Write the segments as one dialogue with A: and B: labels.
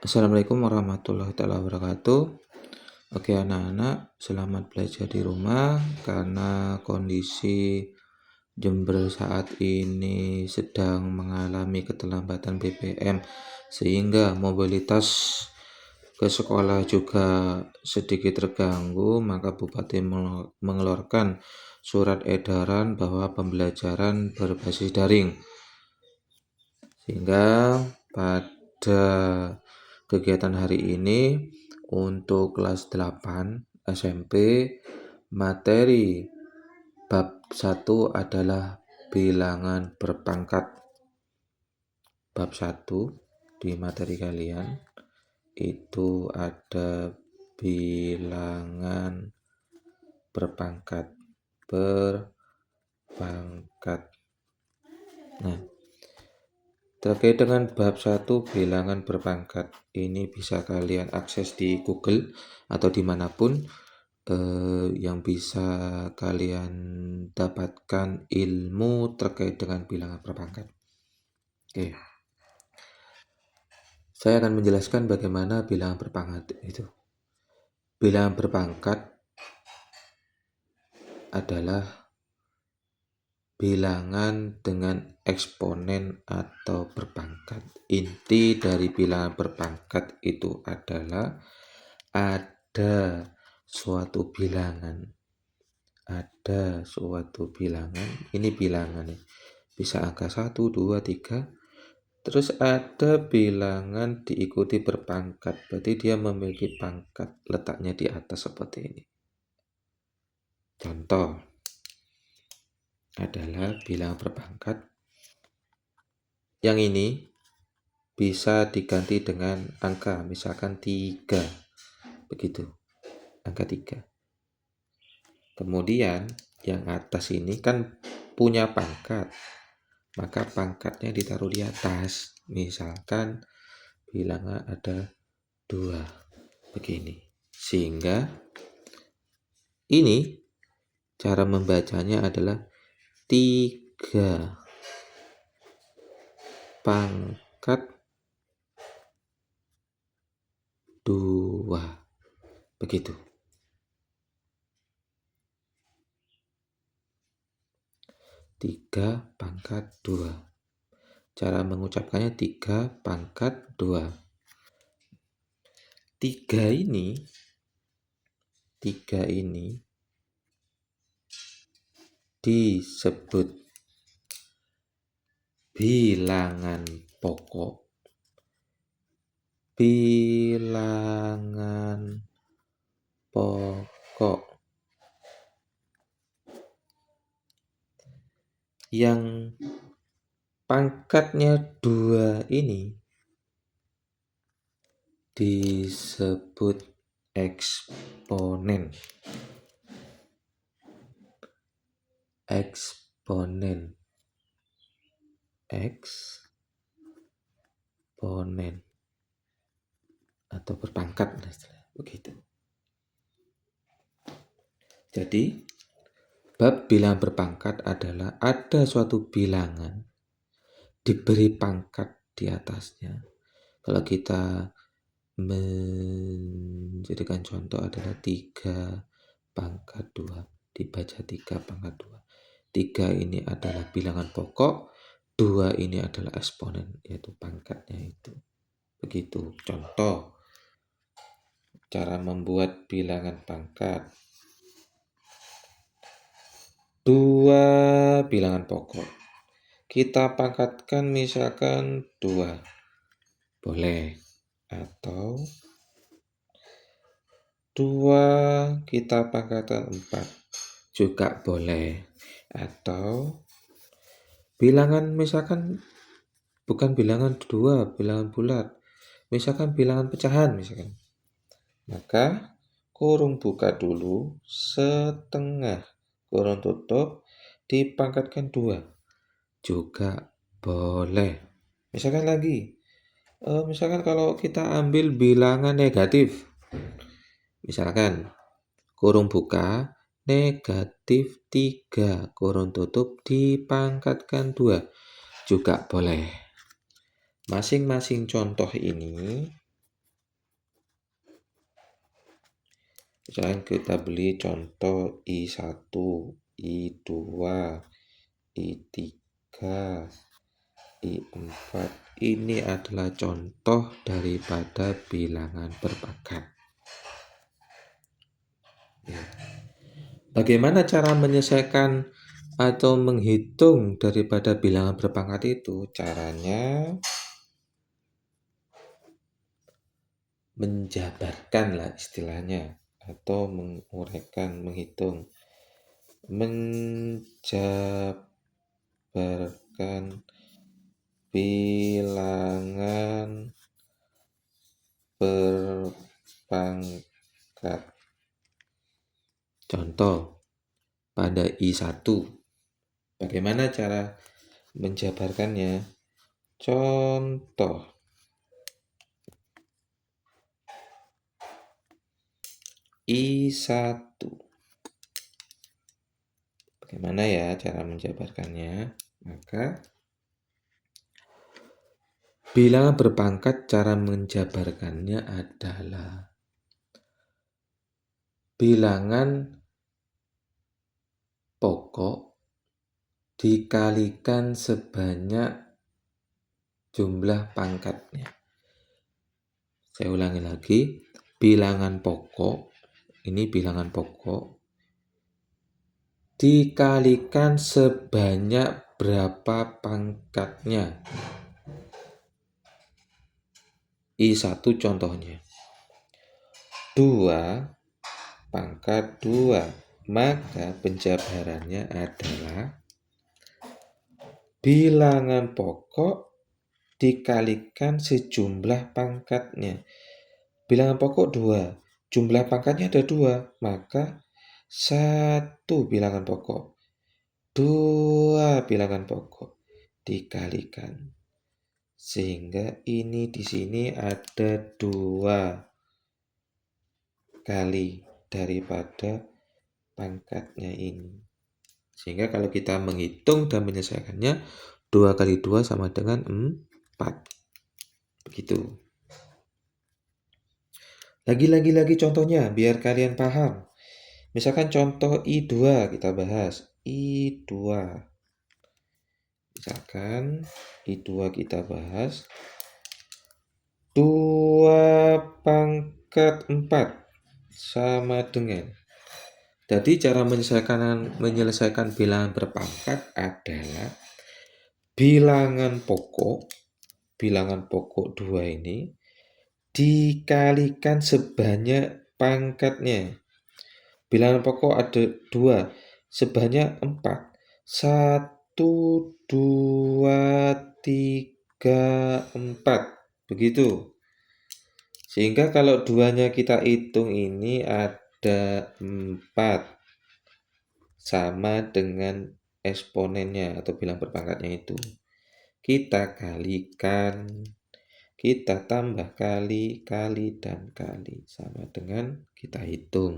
A: Assalamualaikum warahmatullahi wabarakatuh. Oke anak-anak, selamat belajar di rumah karena kondisi Jember saat ini sedang mengalami keterlambatan BBM sehingga mobilitas ke sekolah juga sedikit terganggu, maka Bupati mengeluarkan surat edaran bahwa pembelajaran berbasis daring. Sehingga pada kegiatan hari ini untuk kelas 8 SMP materi bab 1 adalah bilangan berpangkat. Bab 1 di materi kalian itu ada bilangan berpangkat. Nah, terkait dengan bab 1 bilangan berpangkat, ini bisa kalian akses di Google atau dimanapun yang bisa kalian dapatkan ilmu terkait dengan bilangan berpangkat. Oke. Saya akan menjelaskan bagaimana bilangan berpangkat itu. Bilangan berpangkat adalah bilangan dengan eksponen atau berpangkat. Inti dari bilangan berpangkat itu adalah ada suatu bilangan. Ini bilangan nih. Bisa angka 1, 2, 3. Terus ada bilangan diikuti berpangkat. Berarti dia memiliki pangkat. Letaknya di atas seperti ini. Contoh adalah bilangan berpangkat. Yang ini bisa diganti dengan angka, misalkan 3. Begitu. Angka 3. Kemudian yang atas ini kan punya pangkat. Maka pangkatnya ditaruh di atas. Misalkan bilangan ada 2. Begini. Sehingga ini cara membacanya adalah 3 pangkat 2. Begitu. 3 pangkat 2. Cara mengucapkannya 3 pangkat 2. 3 ini disebut bilangan pokok. Bilangan pokok yang pangkatnya 2 ini disebut eksponen. Eksponen atau berpangkat begitu. Jadi bab bilangan berpangkat adalah ada suatu bilangan diberi pangkat di atasnya. Kalau kita menjadikan contoh adalah 3 pangkat 2. Dibaca 3 pangkat 2. 3 ini adalah bilangan pokok, 2 ini adalah eksponen, yaitu pangkatnya itu. Begitu contoh cara membuat bilangan pangkat. 2 bilangan pokok. Kita pangkatkan misalkan 2. Boleh. Atau 2 kita pangkatkan 4. Juga boleh. Atau bilangan misalkan bukan bilangan 2, bilangan bulat. Misalkan bilangan pecahan misalkan. Maka kurung buka dulu, setengah kurung tutup, dipangkatkan 2. Juga boleh. Misalkan lagi, misalkan kalau kita ambil bilangan negatif, misalkan kurung buka, negatif 3, kurung tutup, dipangkatkan 2. Juga boleh. Masing-masing contoh ini Misalkan kita beli contoh I1, I2, I3, I4. Ini adalah contoh daripada bilangan berpangkat. Ya. Bagaimana cara menyelesaikan atau menghitung daripada bilangan berpangkat itu? Caranya menjabarkan lah istilahnya, atau menguraikan, menghitung. Menjabarkan bilangan berpangkat. Contoh pada I1. Bagaimana cara menjabarkannya? Contoh I1. Bagaimana ya cara menjabarkannya? Maka bilangan berpangkat cara menjabarkannya adalah bilangan pokok dikalikan sebanyak jumlah pangkatnya. Saya ulangi lagi, bilangan pokok, ini bilangan pokok, dikalikan sebanyak berapa pangkatnya. I1 contohnya 2 pangkat 2. Maka penjabarannya adalah bilangan pokok dikalikan sejumlah pangkatnya. Bilangan pokok 2, jumlah pangkatnya ada 2, maka 1 bilangan pokok, 2 bilangan pokok dikalikan. Sehingga ini di sini ada 2 kali daripada pangkatnya ini. Sehingga kalau kita menghitung dan menyelesaikannya, 2 kali 2 sama dengan 4. Begitu. Lagi contohnya biar kalian paham. Misalkan contoh I2 kita bahas. I2. Misalkan I2 kita bahas. 2 pangkat 4 sama dengan. Jadi cara menyelesaikan bilangan berpangkat adalah bilangan pokok 2 ini dikalikan sebanyak pangkatnya. Bilangan pokok ada 2, sebanyak 4. 1, 2, 3, 4. Begitu. Sehingga kalau 2-nya kita hitung ini ada 4. Sama dengan eksponennya atau bilangan berpangkatnya itu. Kita kalikan, kita tambah kali, dan kali. Sama dengan kita hitung.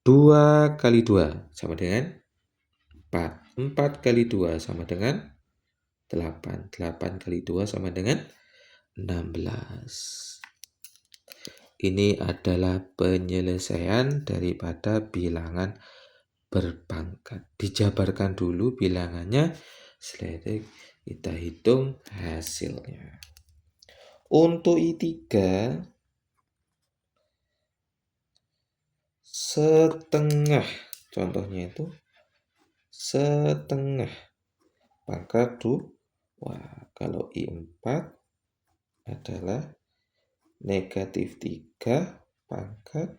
A: 2 kali 2 sama dengan 4. 4 kali 2 sama dengan 8. 8 kali 2 sama dengan 16. Ini adalah penyelesaian daripada bilangan berpangkat. Dijabarkan dulu bilangannya, setelah kita hitung hasilnya. Untuk I3 setengah, contohnya itu setengah pangkat 2. Kalau I4 adalah negatif 3 pangkat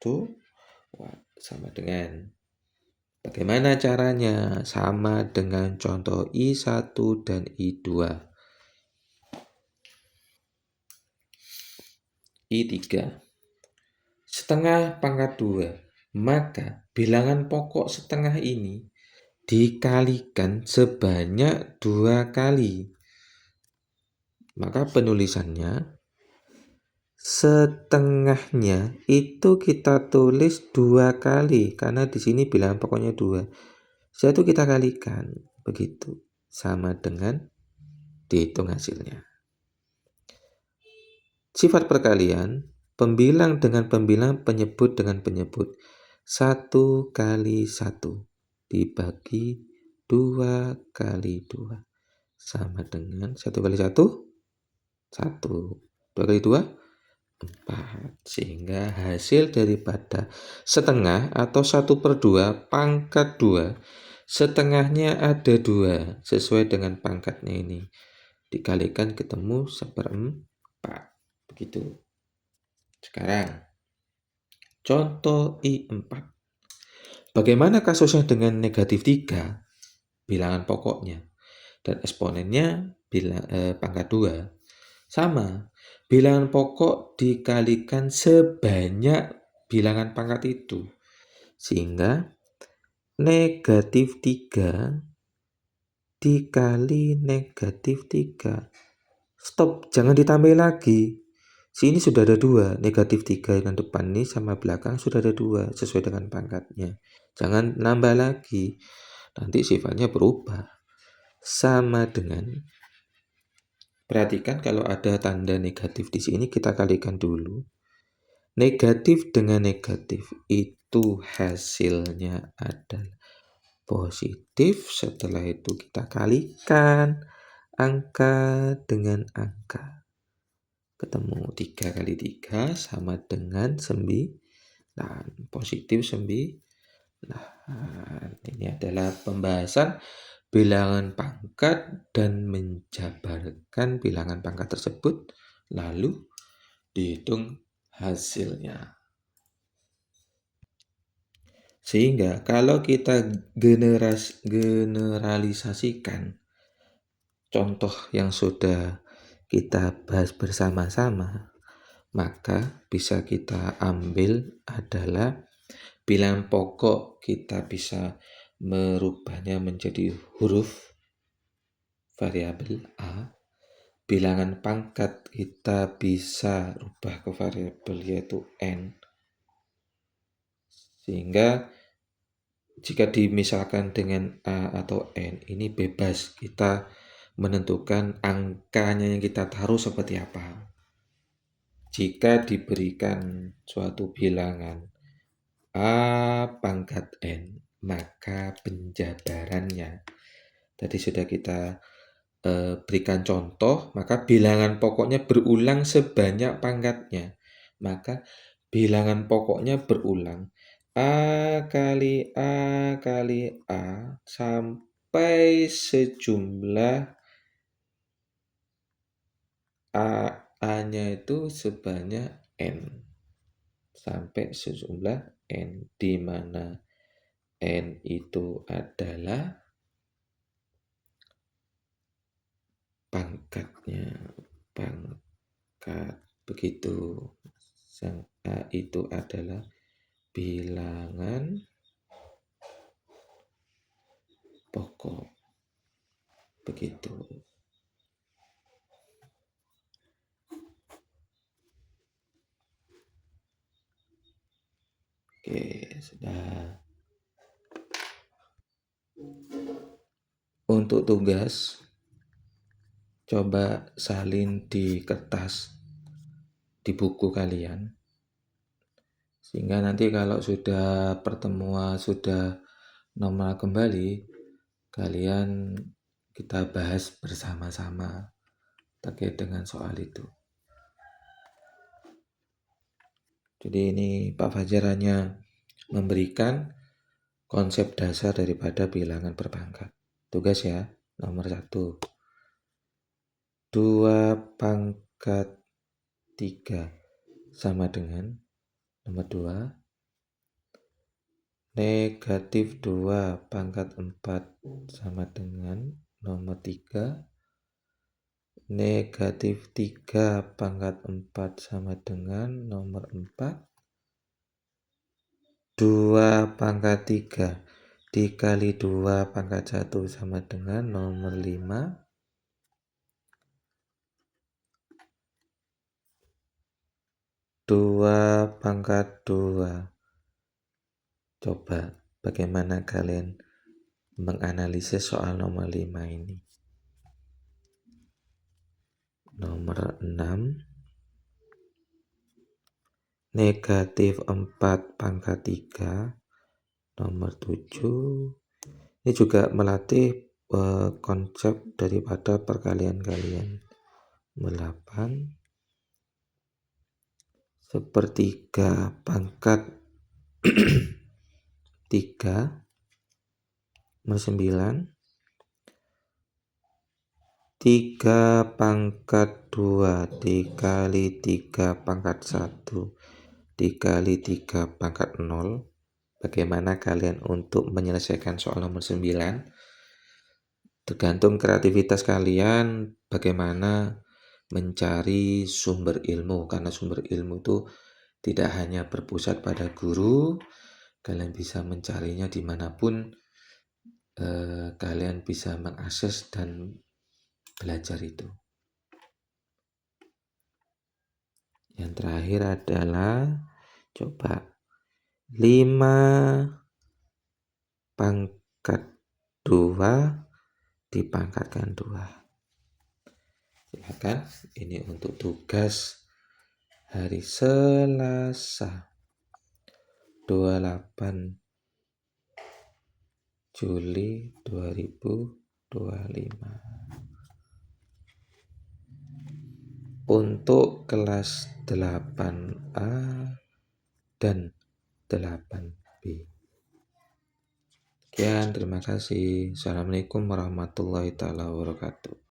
A: 2 sama dengan. Bagaimana caranya? Sama dengan contoh I1 dan I2. I3 setengah pangkat 2. Maka bilangan pokok setengah ini dikalikan sebanyak 2 kali. Maka penulisannya setengahnya itu kita tulis 2 kali karena di sini bilangan pokoknya 2. Setelah itu kita kalikan. Begitu. Sama dengan dihitung hasilnya. Sifat perkalian Pembilang dengan pembilang, penyebut dengan penyebut. 1 kali 1 dibagi 2 kali 2 sama dengan 1 kali 1, 1. 2 kali 2, 4. Sehingga hasil daripada setengah atau 1/2 pangkat 2, setengahnya ada 2 sesuai dengan pangkatnya ini. Dikalikan ketemu 1/4. Begitu. Sekarang, contoh I4. Bagaimana kasusnya dengan negatif 3, bilangan pokoknya, dan eksponennya pangkat 2? Sama, bilangan pokok dikalikan sebanyak bilangan pangkat itu. Sehingga negatif 3 dikali negatif 3. Stop, jangan ditambah lagi. Sini sudah ada 2, negatif 3 yang depan ini sama belakang sudah ada 2 sesuai dengan pangkatnya. Jangan nambah lagi, nanti sifatnya berubah. Sama dengan, perhatikan kalau ada tanda negatif di sini kita kalikan dulu. Negatif dengan negatif itu hasilnya adalah positif. Setelah itu kita kalikan angka dengan angka. Ketemu 3 kali 3 sama dengan 9. Positif 9. Ini adalah pembahasan bilangan pangkat dan menjabarkan bilangan pangkat tersebut, lalu dihitung hasilnya. Sehingga kalau kita generalisasikan contoh yang sudah kita bahas bersama-sama, maka bisa kita ambil adalah bilangan pokok kita bisa merubahnya menjadi huruf variabel A. Bilangan pangkat kita bisa rubah ke variabel yaitu N. Sehingga jika dimisalkan dengan A atau N, ini bebas kita menentukan angkanya yang kita taruh seperti apa. Jika diberikan suatu bilangan A pangkat N, maka penjabarannya tadi sudah kita berikan contoh, maka bilangan pokoknya berulang sebanyak pangkatnya. Maka bilangan pokoknya berulang A kali A kali A sampai sejumlah A-nya itu sebanyak N. Sampai sejumlah N, di mana N itu adalah pangkatnya. Pangkat, begitu. Sang A itu adalah bilangan pokok. Begitu. Oke, sudah. Untuk tugas, coba salin di kertas, di buku kalian. Sehingga nanti kalau sudah pertemuan, sudah normal kembali, kalian kita bahas bersama-sama terkait dengan soal itu. Jadi ini Pak Fajar hanya memberikan konsep dasar daripada bilangan berpangkat. Tugas ya, nomor 1. 2 pangkat 3 sama dengan nomor 2. Negatif 2 pangkat 4 sama dengan nomor 3. Negatif 3 pangkat 4 sama dengan nomor 4. 2 pangkat 3 dikali 2 pangkat 1 sama dengan nomor 5. 2 pangkat 2. Coba bagaimana kalian menganalisis soal nomor 5 ini. Nomor 6 negatif 4 pangkat 3, nomor 7. Ini juga melatih konsep daripada perkalian kalian. 8 sepertiga pangkat 3, nomor 9. 3 pangkat 2 dikali 3 pangkat 1 dikali 3 pangkat 0. Bagaimana kalian untuk menyelesaikan soal nomor 9? Tergantung kreativitas kalian bagaimana mencari sumber ilmu. Karena sumber ilmu itu tidak hanya berpusat pada guru, kalian bisa mencarinya dimanapun kalian bisa mengakses dan belajar itu. Yang terakhir adalah coba 5 pangkat 2 dipangkatkan 2. Silakan, ini untuk tugas hari Selasa 28 Juli 2025 untuk kelas 8A dan 8B. Sekian, terima kasih. Assalamualaikum warahmatullahi wabarakatuh.